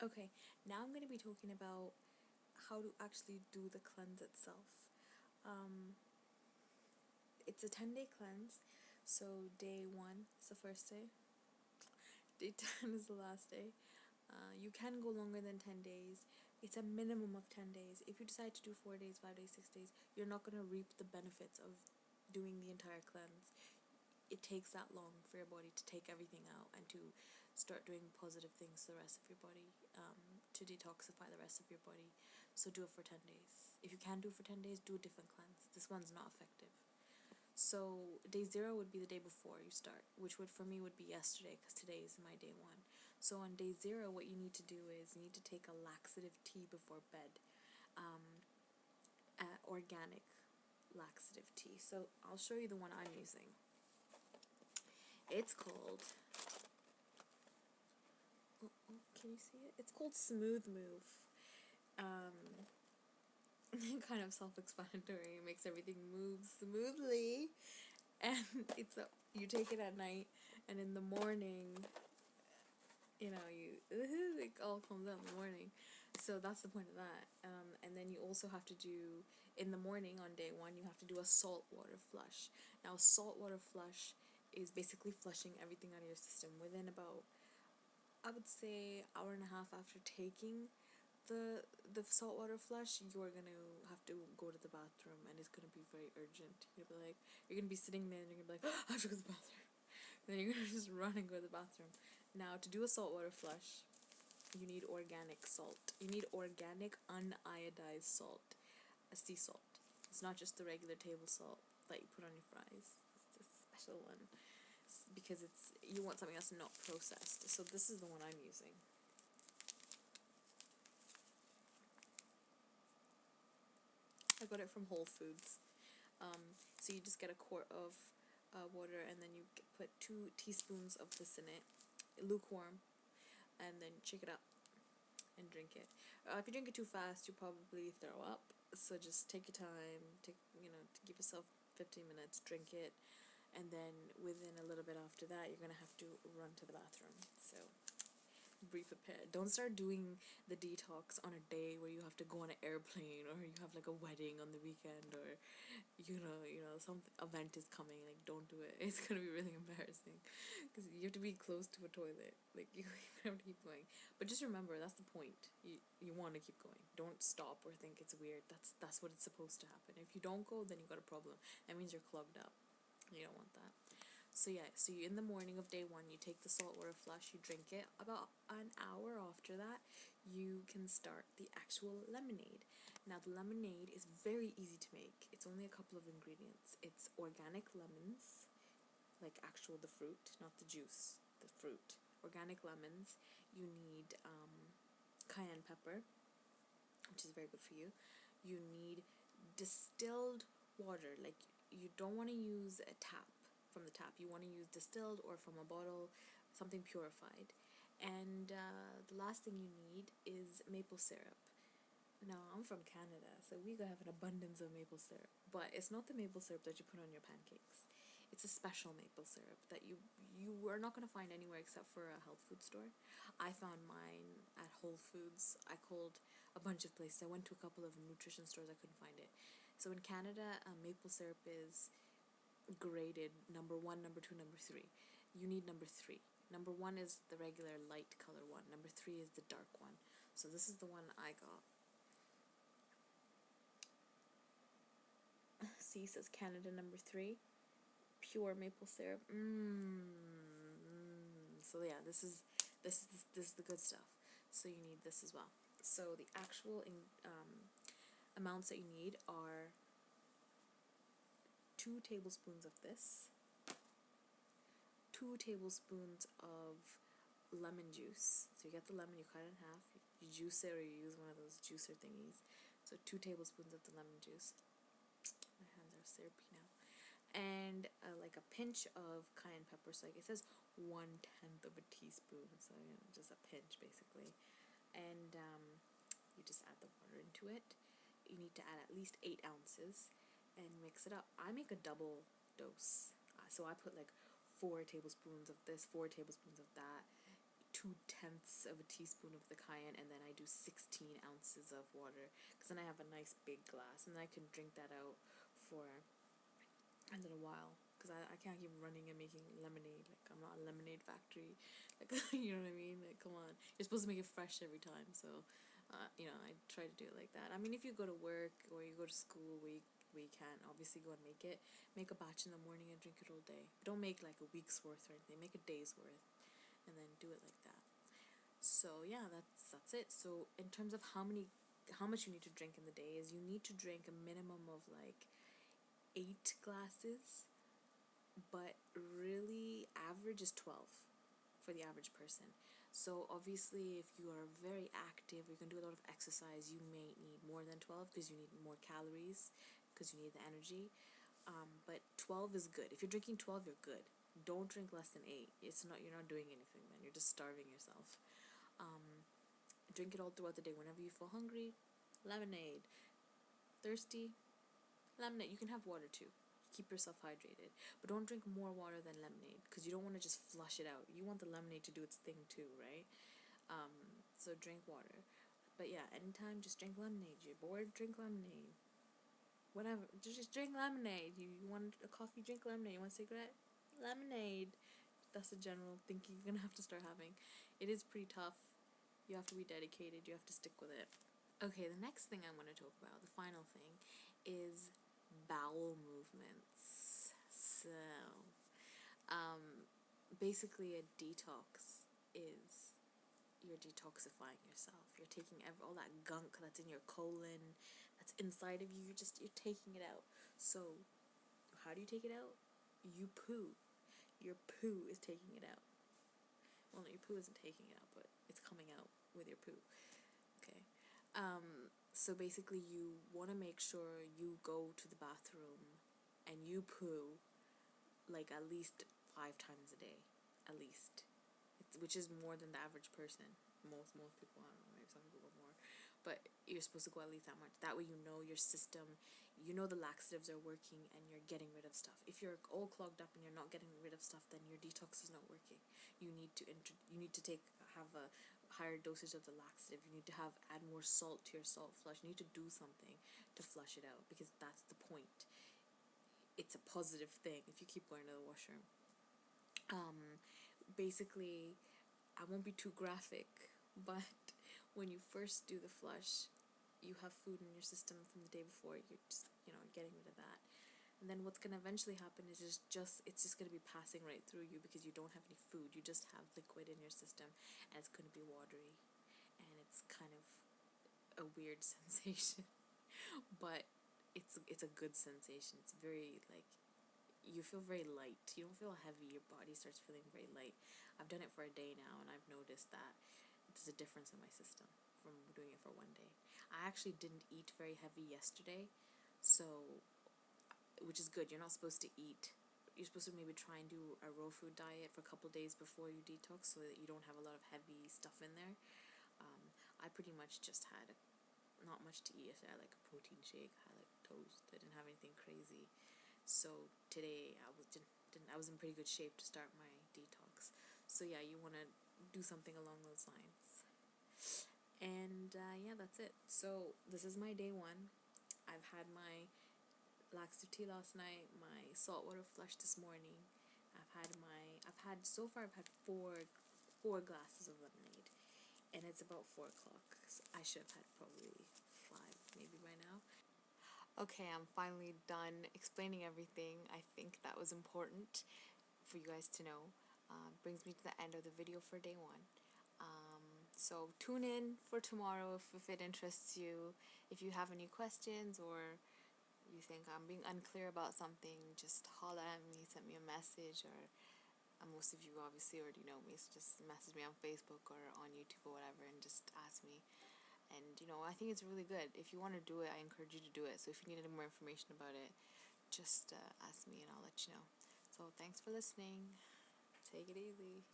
Okay, now I'm going to be talking about how to actually do the cleanse itself. Um, it's a 10-day cleanse, so day 1 is the first day, day 10 is the last day. You can go longer than 10 days. It's a minimum of 10 days. If you decide to do 4 days, 5 days, 6 days, you're not going to reap the benefits of doing the entire cleanse. It takes that long for your body to take everything out and to start doing positive things to the rest of your body, to detoxify the rest of your body. So do it for 10 days. If you can't do it for 10 days, do a different cleanse. This one's not effective. So day 0 would be the day before you start, which would for me would be yesterday because today is my day 1. So on day 0, what you need to do is you need to take a laxative tea before bed, organic laxative tea. So I'll show you the one I'm using. It's called, can you see it? It's called Smooth Move. Um, kind of self-explanatory. It makes everything move smoothly, and you take it at night, and in the morning, it all comes out in the morning. So that's the point of that. And then you also have to do, in the morning on day 1, you have to do a salt water flush. Now, a salt water flush is basically flushing everything out of your system within about, I would say, hour and a half after taking the saltwater flush. You're gonna have to go to the bathroom, and it's gonna be very urgent. You're gonna be sitting there, and you're gonna be like, oh, I have to go to the bathroom. And then you're gonna just run and go to the bathroom. Now, to do a saltwater flush, you need organic salt. You need organic uniodized salt, a sea salt. It's not just the regular table salt that you put on your fries. It's the special one, because you want something that's not processed. So this is the one I'm using. I got it from Whole Foods. So you just get a quart of water, and then you put 2 teaspoons of this in it, lukewarm, and then shake it up and drink it. If you drink it too fast, you probably throw up. So just take your time, to give yourself 15 minutes, drink it, and then within a little bit after that, you're gonna have to run to the bathroom. So be prepared. Don't start doing the detox on a day where you have to go on an airplane, or you have like a wedding on the weekend, or some event is coming. Like, don't do it. It's gonna be really embarrassing because you have to be close to a toilet. Like, you have to keep going. But just remember, that's the point. You want to keep going. Don't stop or think it's weird. That's what it's supposed to happen. If you don't go, then you got a problem. That means you're clogged up. You don't want that. So yeah, so you, in the morning of day 1, you take the saltwater flush, you drink it. About an hour after that, you can start the actual lemonade. Now, the lemonade is very easy to make. It's only a couple of ingredients. It's organic lemons, like actual the fruit, not the juice, the fruit. Organic lemons. You need cayenne pepper, which is very good for you. You need distilled water. Like, you don't want to use a tap, from the tap. You want to use distilled or from a bottle, something purified. And the last thing you need is maple syrup. Now, I'm from Canada, so we have an abundance of maple syrup. But it's not the maple syrup that you put on your pancakes. It's a special maple syrup that you are not going to find anywhere except for a health food store. I found mine at Whole Foods. I called a bunch of places. I went to a couple of nutrition stores. I couldn't find it. So in Canada, maple syrup is graded number 1, number 2, number 3. You need number 3. Number 1 is the regular light color one. Number 3 is the dark one. So this is the one I got. See, it says Canada number 3, pure maple syrup. So yeah, this is the good stuff. So you need this as well. So the actual amounts that you need are 2 tablespoons of this, 2 tablespoons of lemon juice. So you get the lemon, you cut it in half, you juice it, or you use one of those juicer thingies. So 2 tablespoons of the lemon juice. My hands are syrupy now. And like a pinch of cayenne pepper. So like it says 1/10 of a teaspoon. So just a pinch basically. And you just add the water into it. You need to add at least 8 ounces and mix it up. I make a double dose. So I put like 4 tablespoons of this, 4 tablespoons of that, 2/10 of a teaspoon of the cayenne, and then I do 16 ounces of water, because then I have a nice big glass, and then I can drink that out for a little while, because I can't keep running and making lemonade. Like, I'm not a lemonade factory. Like, you know what I mean? Like, come on. You're supposed to make it fresh every time, so, I try to do it like that. I mean, if you go to work or you go to school where you can't obviously go and make a batch in the morning and drink it all day. Don't make like a week's worth or anything. Make a day's worth, and then do it like that. So yeah, that's it. So in terms of how much you need to drink in the day is, you need to drink a minimum of like 8 glasses, but really average is 12 for the average person. So obviously, if you are very active, you can do a lot of exercise, you may need more than 12, because you need more calories, because you need the energy. But 12 is good. If you're drinking 12, you're good. Don't drink less than 8. You're not doing anything then. You're just starving yourself. Drink it all throughout the day. Whenever you feel hungry, lemonade. Thirsty, lemonade. You can have water too. Keep yourself hydrated. But don't drink more water than lemonade, because you don't want to just flush it out. You want the lemonade to do its thing too, right? So drink water. But yeah, anytime, just drink lemonade. You're bored, drink lemonade. Whatever, just drink lemonade. You want a coffee, drink lemonade. You want a cigarette, lemonade. That's the general thinking you're gonna have to start having. It is pretty tough. You have to be dedicated. You have to stick with it. Okay, the next thing I want to talk about, the final thing, is bowel movements. So, basically, a detox is you're detoxifying yourself. You're taking all that gunk that's in your colon, that's inside of you. You're taking it out. So, how do you take it out? You poo. Your poo is taking it out. Well, no, your poo isn't taking it out, but it's coming out with your poo. Okay. So basically, you want to make sure you go to the bathroom and you poo like at least 5 times a day, at least, which is more than the average person. Most people, I don't know, maybe some people go more, but you're supposed to go at least that much. That way, you know your system, you know the laxatives are working, and you're getting rid of stuff. If you're all clogged up and you're not getting rid of stuff, then your detox is not working. You need to have a higher dosage of the laxative. You need to add more salt to your salt flush. You need to do something to flush it out, because that's the point. It's a positive thing if you keep going to the washroom. Basically, I won't be too graphic, but when you first do the flush, you have food in your system from the day before. You're just, getting rid of that. And then what's gonna eventually happen is it's just gonna be passing right through you, because you don't have any food. You just have liquid in your system, and it's gonna be watery, and it's kind of a weird sensation, but it's a good sensation. It's very, like, you feel very light. You don't feel heavy. Your body starts feeling very light. I've done it for a day now, and I've noticed that there's a difference in my system from doing it for one day. I actually didn't eat very heavy yesterday, so, which is good. You're not supposed to eat. You're supposed to maybe try and do a raw food diet for a couple days before you detox, so that you don't have a lot of heavy stuff in there. I pretty much just had not much to eat. I had like a protein shake. I had like toast. I didn't have anything crazy. So today I was in pretty good shape to start my detox. So yeah, you want to do something along those lines. And yeah, that's it. So this is my day 1. I've had my laxative tea last night, my saltwater flush this morning. So far I've had four glasses of lemonade, and it's about 4 o'clock. So I should have had probably 5 maybe by now. Okay, I'm finally done explaining everything. I think that was important for you guys to know. Brings me to the end of the video for day 1. So tune in for tomorrow if it interests you. If you have any questions, or you think I'm being unclear about something, just holla at me, send me a message, or most of you obviously already know me, so just message me on Facebook or on YouTube or whatever, and just ask me. And I think it's really good. If you want to do it, I encourage you to do it. So if you need any more information about it, just ask me and I'll let you know. So thanks for listening. Take it easy.